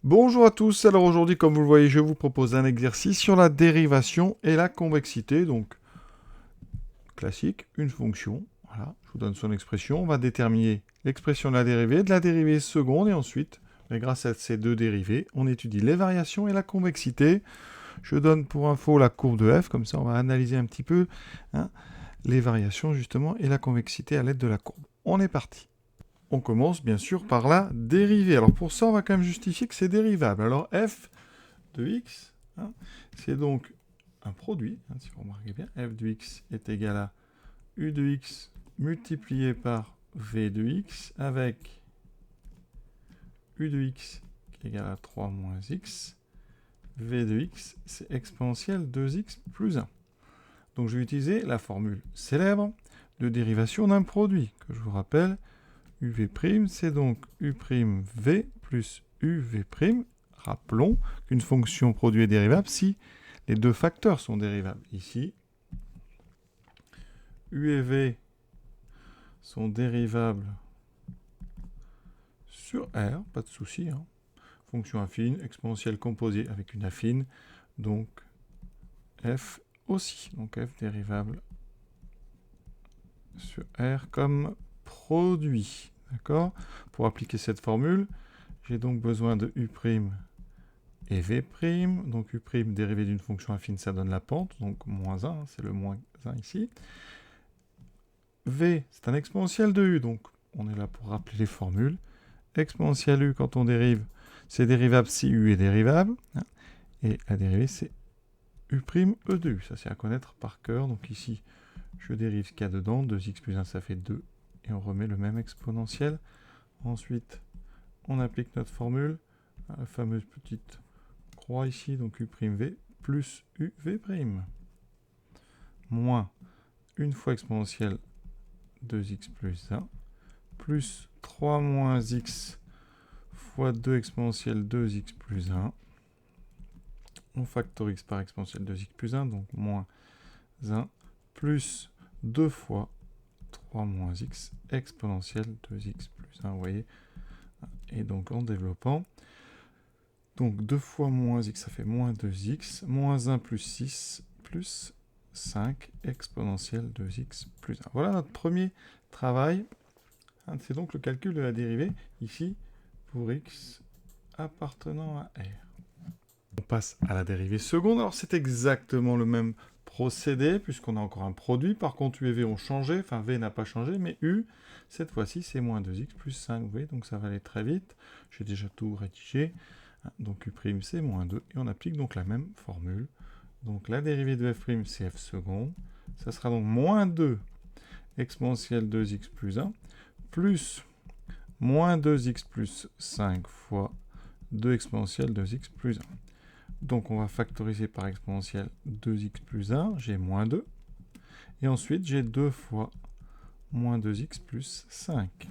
Bonjour à tous, alors aujourd'hui comme vous le voyez je vous propose un exercice sur la dérivation et la convexité, donc classique, une fonction, voilà, je vous donne son expression, on va déterminer l'expression de la dérivée seconde et ensuite, grâce à ces deux dérivées, on étudie les variations et la convexité. Je donne pour info la courbe de f, comme ça on va analyser un petit peu les variations justement et la convexité à l'aide de la courbe. On est parti. On commence bien sûr par la dérivée. Alors pour ça, on va quand même justifier que c'est dérivable. Alors f de x, c'est donc un produit, si vous remarquez bien, f de x est égal à u de x multiplié par v de x avec u de x qui est égal à 3 moins x, v de x c'est exponentielle 2x plus 1. Donc je vais utiliser la formule célèbre de dérivation d'un produit, que je vous rappelle, uv', c'est donc u'v plus uv'. Rappelons qu'une fonction produit est dérivable si les deux facteurs sont dérivables. Ici, u et v sont dérivables sur R, pas de souci. Fonction affine, exponentielle composée avec une affine, donc f aussi. Donc f dérivable sur R comme produit. D'accord ? Pour appliquer cette formule, j'ai donc besoin de u' et v'. Donc u' dérivé d'une fonction affine, ça donne la pente, donc moins 1, c'est le moins 1 ici. V, c'est un exponentiel de u, donc on est là pour rappeler les formules. Exponentiel u, quand on dérive, c'est dérivable si u est dérivable. Et la dérivée, c'est u' e de u. Ça, c'est à connaître par cœur. Donc ici, je dérive ce qu'il y a dedans. 2x plus 1, ça fait 2. Et on remet le même exponentiel. Ensuite, on applique notre formule. La fameuse petite croix ici, donc u'v plus uv'. Moins une fois exponentielle 2x plus 1, plus 3 moins x fois 2 exponentielle 2x plus 1. On factorise par exponentielle 2x plus 1, donc moins 1, plus 2 fois 3 moins x exponentielle 2x plus 1, vous voyez. Et donc en développant, donc 2 fois moins x, ça fait moins 2x, moins 1 plus 6, plus 5 exponentielle 2x plus 1. Voilà notre premier travail. C'est donc le calcul de la dérivée, ici, pour x appartenant à R. On passe à la dérivée seconde. Alors c'est exactement le même procédé, puisqu'on a encore un produit. Par contre, u et v ont changé, enfin v n'a pas changé, mais u, cette fois-ci, c'est moins 2x plus 5, vous voyez, donc ça va aller très vite. J'ai déjà tout rédigé. Donc u', c'est moins 2, et on applique donc la même formule. Donc la dérivée de f', c'est f seconde. Ça sera donc moins 2 exponentielle 2x plus 1, plus moins 2x plus 5 fois 2 exponentielle 2x plus 1. Donc on va factoriser par exponentielle 2x plus 1, j'ai moins 2. Et ensuite j'ai 2 fois moins 2x plus 5.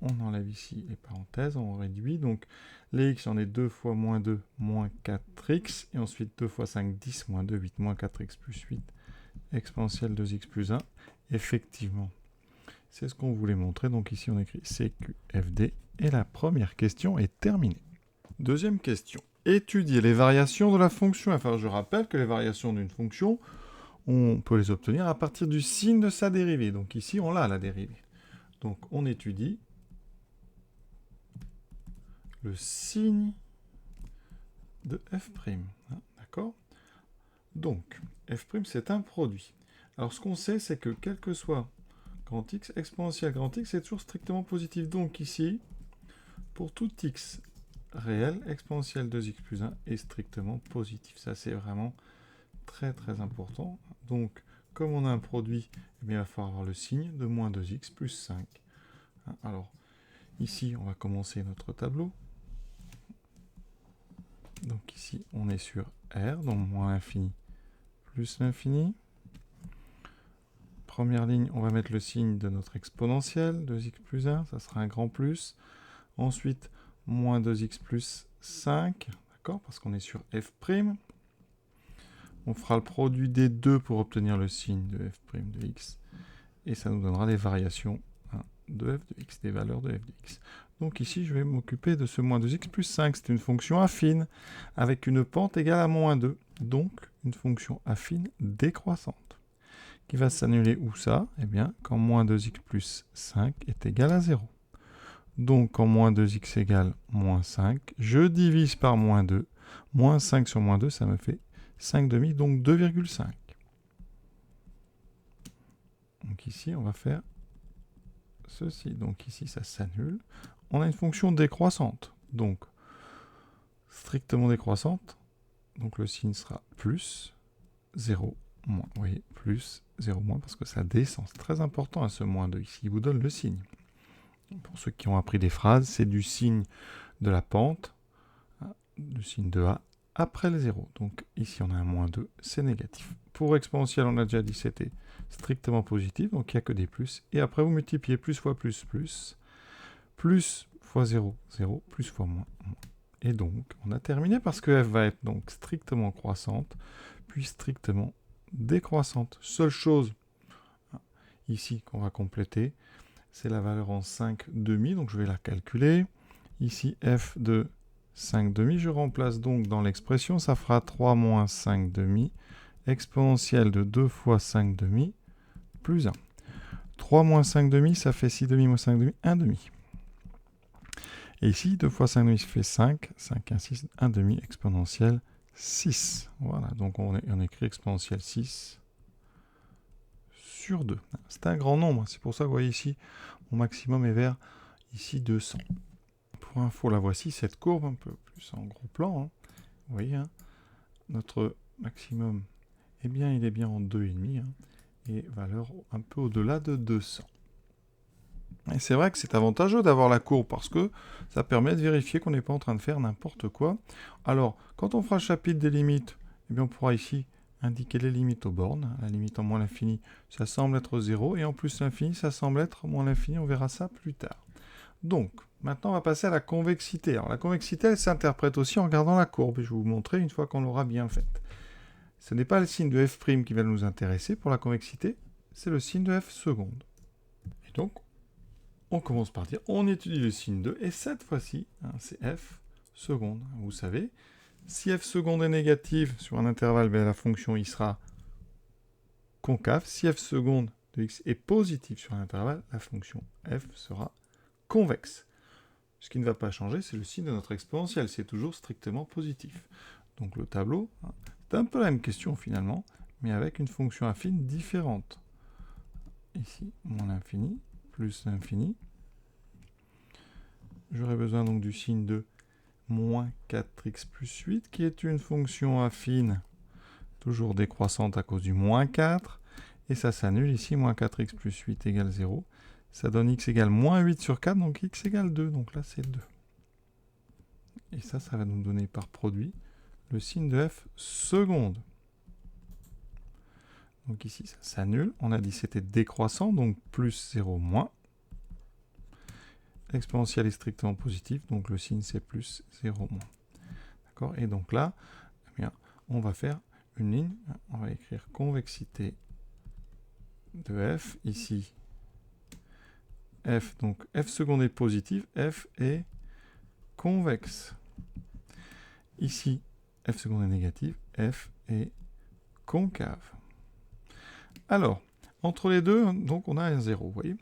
On enlève ici les parenthèses, on réduit. Donc les x, on est 2 fois moins 2, moins 4x. Et ensuite 2 fois 5, 10, moins 2, 8, moins 4x plus 8, exponentielle 2x plus 1. Effectivement, c'est ce qu'on voulait montrer. Donc ici on écrit CQFD. Et la première question est terminée. Deuxième question. Étudier les variations de la fonction. Enfin, je rappelle que les variations d'une fonction, on peut les obtenir à partir du signe de sa dérivée. Donc ici, on l'a, la dérivée. Donc on étudie le signe de f'. D'accord ? Donc, f', c'est un produit. Alors ce qu'on sait, c'est que quel que soit grand x, exponentielle grand x, c'est toujours strictement positif. Donc ici, pour tout x réel, exponentielle 2x plus 1 est strictement positif. Ça, c'est vraiment très très important. Donc, comme on a un produit, eh bien, il va falloir avoir le signe de moins 2x plus 5. Alors, ici, on va commencer notre tableau. Donc ici, on est sur R, donc moins l'infini plus l'infini. Première ligne, on va mettre le signe de notre exponentielle, 2x plus 1, ça sera un grand plus. Ensuite, moins 2x plus 5, d'accord, parce qu'on est sur f'. On fera le produit des deux pour obtenir le signe de f' de x. Et ça nous donnera les variations de f de x, des valeurs de f de x. Donc ici, je vais m'occuper de ce moins 2x plus 5. C'est une fonction affine avec une pente égale à moins 2. Donc, une fonction affine décroissante. Qui va s'annuler où ça? Eh bien, quand moins 2x plus 5 est égal à 0. Donc, quand moins 2x égale moins 5, je divise par moins 2. Moins 5 sur moins 2, ça me fait 5 demi, donc 2,5. Donc ici, on va faire ceci. Donc ici, ça s'annule. On a une fonction décroissante. Donc, strictement décroissante. Donc le signe sera plus 0, moins. Vous voyez, plus 0, moins, parce que ça descend. C'est très important à ce moins 2. Ici, il vous donne le signe. Pour ceux qui ont appris des phrases, c'est du signe de la pente, du signe de A, après le 0. Donc ici, on a un moins 2, c'est négatif. Pour exponentielle, on a déjà dit c'était strictement positif, donc il n'y a que des plus. Et après, vous multipliez plus fois plus, plus fois 0, 0, plus fois moins, moins. Et donc, on a terminé parce que f va être donc strictement croissante, puis strictement décroissante. Seule chose ici qu'on va compléter, c'est la valeur en 5 demi, donc je vais la calculer. Ici, f de 5 demi, je remplace donc dans l'expression, ça fera 3 moins 5 demi, exponentielle de 2 fois 5 demi, plus 1. 3 moins 5 demi, ça fait 6 demi moins 5 demi, 1 demi. Et ici, 2 fois 5 demi, ça fait 5, 5, 1, 6, 1 demi, exponentielle 6. Voilà, donc on écrit exponentielle 6 sur 2. C'est un grand nombre, c'est pour ça que vous voyez ici, mon maximum est vers ici 200. Pour info, la voici, cette courbe, un peu plus en gros plan. Hein. Vous voyez, hein, notre maximum, eh bien, il est bien en 2,5, hein, et valeur un peu au-delà de 200. Et c'est vrai que c'est avantageux d'avoir la courbe parce que ça permet de vérifier qu'on n'est pas en train de faire n'importe quoi. Alors, quand on fera le chapitre des limites, eh bien, on pourra ici indiquer les limites aux bornes. La limite en moins l'infini, ça semble être 0. Et en plus l'infini, ça semble être moins l'infini. On verra ça plus tard. Donc, maintenant, on va passer à la convexité. Alors, la convexité, elle s'interprète aussi en regardant la courbe. Et je vais vous montrer une fois qu'on l'aura bien faite. Ce n'est pas le signe de f' qui va nous intéresser pour la convexité, c'est le signe de f seconde. Et donc, on commence par dire, on étudie le signe 2, et cette fois-ci, hein, c'est f seconde. Vous savez, si f seconde est négative sur un intervalle, ben, la fonction y sera concave. Si f seconde de x est positive sur un intervalle, la fonction f sera convexe. Ce qui ne va pas changer, c'est le signe de notre exponentielle. C'est toujours strictement positif. Donc le tableau, hein, c'est un peu la même question finalement, mais avec une fonction affine différente. Ici, moins l'infini, plus l'infini. J'aurai besoin donc du signe de moins 4x plus 8, qui est une fonction affine, toujours décroissante à cause du moins 4. Et ça s'annule ici, moins 4x plus 8 égale 0. Ça donne x égale moins 8 sur 4, donc x égale 2. Donc là, c'est 2. Et ça va nous donner par produit le signe de f seconde. Donc ici, ça s'annule. On a dit que c'était décroissant, donc plus 0, moins. L'exponentielle est strictement positive, donc le signe c'est plus 0, moins. D'accord? Et donc là, eh bien, on va faire une ligne. On va écrire convexité de f. Ici, f, donc f seconde est positive, f est convexe. Ici, f seconde est négative, f est concave. Alors, entre les deux, donc on a un 0, vous voyez.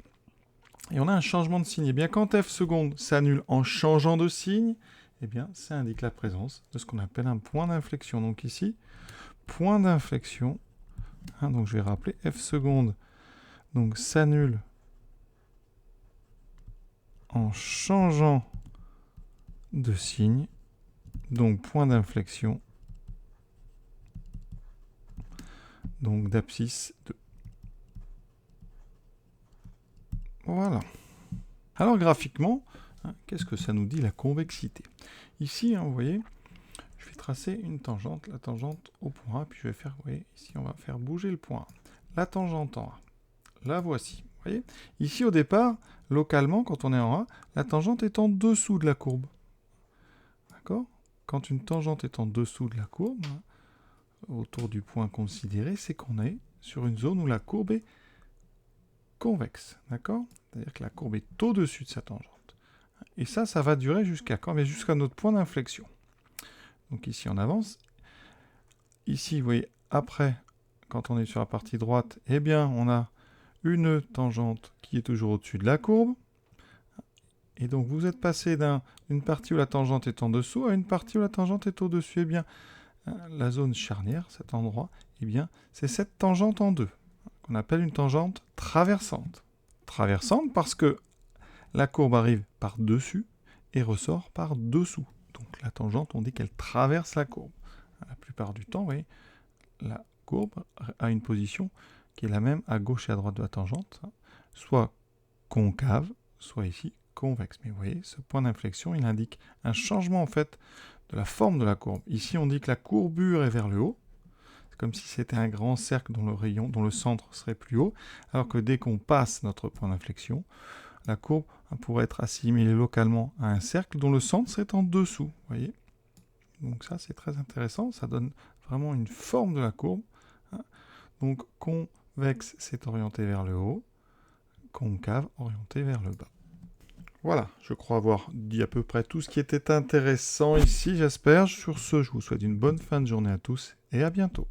Et on a un changement de signe. Et bien, quand f seconde s'annule en changeant de signe, eh bien, ça indique la présence de ce qu'on appelle un point d'inflexion. Donc ici, point d'inflexion, hein, donc je vais rappeler, f seconde donc s'annule en changeant de signe, donc point d'inflexion, donc d'abscisse 2. Voilà. Alors graphiquement, hein, qu'est-ce que ça nous dit la convexité? Ici, hein, vous voyez, je vais tracer une tangente, la tangente au point A, puis je vais faire, vous voyez, ici on va faire bouger le point A. La tangente en A, la voici. Vous voyez, ici au départ, localement, quand on est en A, la tangente est en dessous de la courbe. D'accord? Quand une tangente est en dessous de la courbe, hein, autour du point considéré, c'est qu'on est sur une zone où la courbe est convexe. D'accord? C'est-à-dire que la courbe est au-dessus de sa tangente. Et ça va durer jusqu'à quand? Mais jusqu'à notre point d'inflexion. Donc ici, on avance. Ici, vous voyez, après, quand on est sur la partie droite, eh bien, on a une tangente qui est toujours au-dessus de la courbe. Et donc, vous êtes passé d'une partie où la tangente est en dessous à une partie où la tangente est au-dessus. Eh bien, la zone charnière, cet endroit, eh bien, c'est cette tangente en deux, qu'on appelle une tangente traversante. Traversante parce que la courbe arrive par-dessus et ressort par-dessous. Donc, la tangente, on dit qu'elle traverse la courbe. La plupart du temps, vous voyez, la courbe a une position qui est la même à gauche et à droite de la tangente, soit concave, soit ici convexe. Mais vous voyez, ce point d'inflexion, il indique un changement en fait de la forme de la courbe. Ici, on dit que la courbure est vers le haut. C'est comme si c'était un grand cercle dont le centre serait plus haut, alors que dès qu'on passe notre point d'inflexion, la courbe pourrait être assimilée localement à un cercle dont le centre serait en dessous. Vous voyez ? Donc ça, c'est très intéressant. Ça donne vraiment une forme de la courbe. Donc convexe, c'est orienté vers le haut. Concave, orienté vers le bas. Voilà, je crois avoir dit à peu près tout ce qui était intéressant ici, j'espère. Sur ce, je vous souhaite une bonne fin de journée à tous et à bientôt.